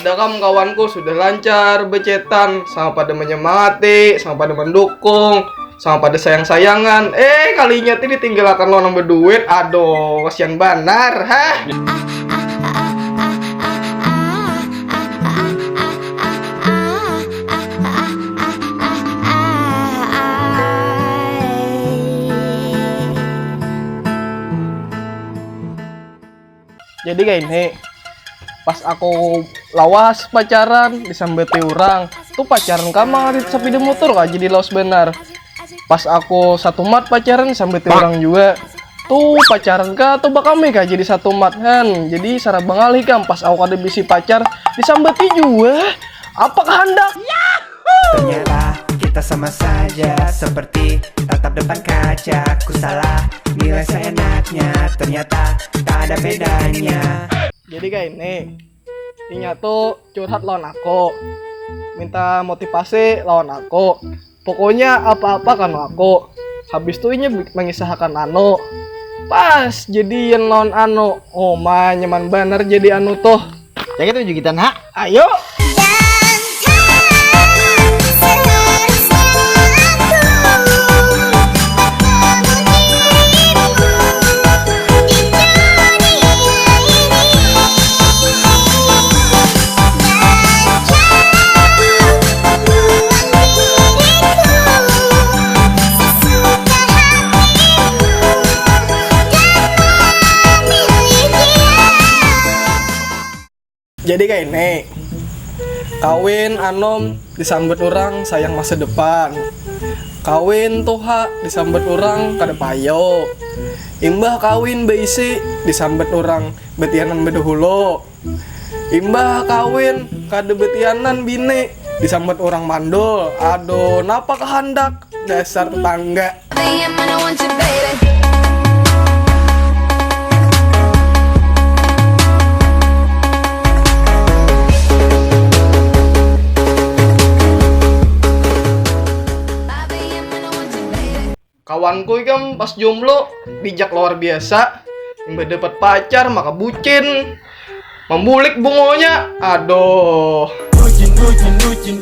Ada kawanku sudah lancar becetan, sama pada menyemangati, sama pada mendukung, sama pada sayang-sayangan. Kalinya ini tinggalkan lo nambah duit. Aduh, kasihan banar, hah? Jadi kayak ini, pas aku lawas pacaran disambeti orang, tuh pacaran kamar di sepeda motor gak jadi lawas benar. Pas aku satu mat pacaran disambeti orang juga, tuh pacaran kah tuh bakal kah jadi satu mat kan. Jadi sarap bangali kan pas aku ada bisi pacar disambeti juga. Apakah hendak? Ternyata kita sama saja, seperti tatap depan kaca. Ku salah, nilai seenaknya, ternyata tak ada bedanya. Jadi kayak ini tuh curhat lawan aku, minta motivasi lawan aku, pokoknya apa-apa kan aku. Habis itu ini mengisahkan anu, pas jadian lawan anu, oh mah nyaman bener jadi anu tuh. Ya kita jugitan ha. Ayo. Jadi kayak ini, kawin anom disambut orang sayang masa depan, kawin tuha disambut orang kada payo, imbah kawin beisi disambut orang betianan bedahulu, imbah kawin kada betianan bini disambut orang mandul. Aduh, napa kehendak dasar tetangga. Kawanku kan pas jomblo bijak luar biasa, imbah dapat pacar maka bucin, membulik bungonya. Aduh. Bucin,